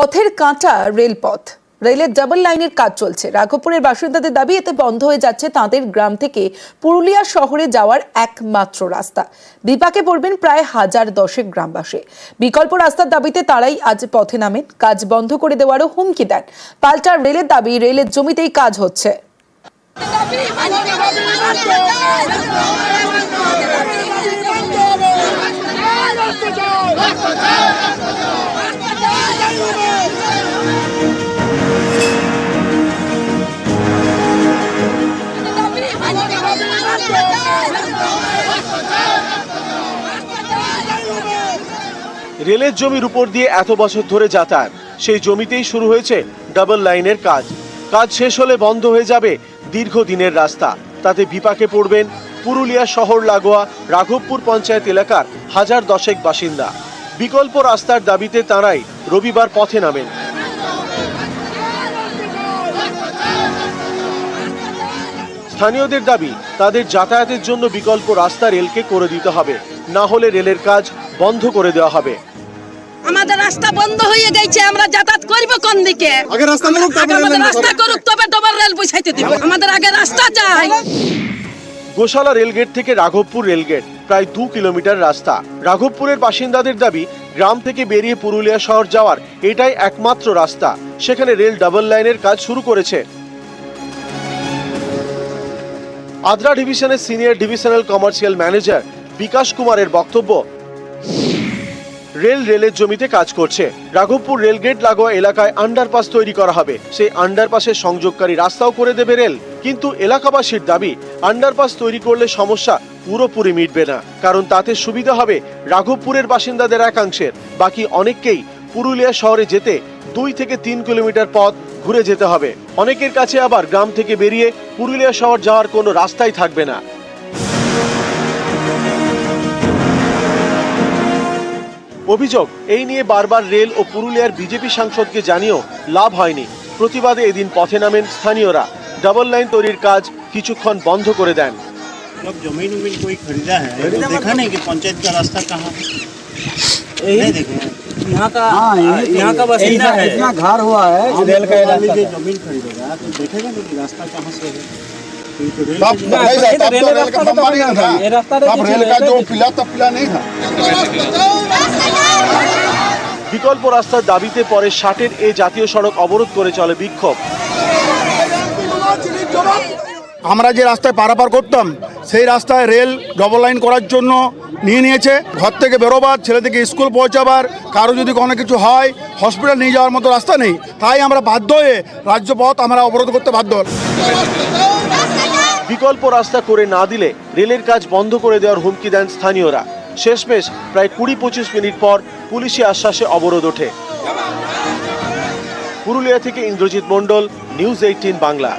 পথের কাঁটা রেলপথ, রেলের ডাবল লাইনের কাজ চলছে। রাঘবপুরের বাসিন্দাদের দাবি, এতে বন্ধ হয়ে যাচ্ছে তাঁদের গ্রাম থেকে পুরুলিয়া শহরে যাওয়ার একমাত্র রাস্তা। বিপাকে পড়বেন প্রায় 1010 গ্রামবাসী। বিকল্প রাস্তার দাবিতে তারাই আজ পথে নামেন। কাজ বন্ধ করে দেওয়ারও হুমকি দেন। পাল্টা রেলের দাবি, রেলের জমিতেই কাজ হচ্ছে। রেলের জমির উপর দিয়ে এত বছর ধরে যাতায়াত, সেই জমিতেই শুরু হয়েছে ডাবল লাইনের কাজ। কাজ শেষ হলে বন্ধ হয়ে যাবে দীর্ঘদিনের রাস্তা। তাতে বিপাকে পড়বেন পুরুলিয়া শহর লাগোয়া রাঘবপুর পঞ্চায়েত এলাকার 1010 বাসিন্দা। বিকল্প রাস্তার দাবিতে তাঁরাই রবিবার পথে নামেন। স্থানীয়দের দাবি, তাদের যাতায়াতের জন্য বিকল্প রাস্তা রেলকে করে দিতে হবে, না হলে রেলের কাজ বন্ধ করে দেওয়া হবে। আমাদের রাস্তা বন্ধ হয়ে গেছে, আমরা যাতায়াত করব কোন দিকে? আগে রাস্তা করুক, তবে ডবল রেল বসাইতে দিব। আমাদের আগে রাস্তা চাই। গোশালা রেলগেট থেকে রাঘবপুর রেলগেট প্রায় 2 কিলোমিটার রাস্তা। রাঘবপুরের বাসিন্দাদের দাবি, গ্রাম থেকে বেরিয়ে পুরুলিয়া শহর যাওয়ার এটাই একমাত্র রাস্তা। সেখানে রেল ডাবল লাইনের কাজ শুরু করেছে। আদ্রা ডিভিশনের সিনিয়র ডিভিশনাল কমার্শিয়াল ম্যানেজার বিকাশ কুমারের বক্তব্য, রেলের জমিতে কাজ করছে। রাঘবপুর রেলগেট লাগোয়া এলাকায় আন্ডারপাস তৈরি করা হবে। সেই আন্ডারপাসের সংযোগকারী রাস্তাও করে দেবে রেল। কিন্তু এলাকাবাসীর দাবি, আন্ডারপাস তৈরি করলে সমস্যা পুরোপুরি মিটবে না, কারণ তাতে সুবিধা হবে রাঘবপুরের বাসিন্দাদের একাংশের। বাকি অনেককেই পুরুলিয়া শহরে যেতে 2 থেকে 3 কিলোমিটার পথ ঘুরে যেতে হবে। অনেকের কাছে আবার গ্রাম থেকে বেরিয়ে পুরুলিয়া শহর যাওয়ার কোনো রাস্তাই থাকবে না। অভিযোগ, এই নিয়ে বারবার রেল ও পুরুলিয়ার বিজেপি সাংসদকে জানিয়েও লাভ হয়নি। প্রতিবাদে এদিন পথে নামেন স্থানীয়রা। ডাবল লাইন তৈরির কাজ কিছুক্ষণ বন্ধ করে দেন। जमीन कोई खरीदा है तो देखा नहीं कि पंचायत का रास्ता कहाँ है? नहीं देखे यहाँ का बस इतना घर हुआ है रेल का जमीन खरीदेगा तो देखेगा ना कि रास्ता कहाँ से है। বিকল্প রাস্তার দাবিতে পরে 60-এর এই জাতীয় সড়ক অবরোধ করে চলে বিক্ষোভ। আমরা যে রাস্তায় পারাপার করতাম, সেই রাস্তায় রেল ডবল লাইন করার জন্য নিয়েছে। ঘর থেকে বেরোবার, ছেলে থেকে স্কুল পৌঁছাবার, কারো যদি কোনো কিছু হয় হসপিটাল নিয়ে যাওয়ার মতো রাস্তা নেই। তাই আমরা বাধ্য হয়ে রাজ্যপথ আমরা অবরোধ করতে বাধ্য। বিকল্প রাস্তা করে না দিলে রেলের কাজ বন্ধ করে দেওয়ার হুমকি দেন স্থানীয়রা। শেষমেশ প্রায় 20-25 মিনিট পর পুলিশি আশ্বাসে অবরোধ ওঠে। পুরুলিয়া থেকে ইন্দ্রজিৎ মণ্ডল, নিউজ 18 বাংলা।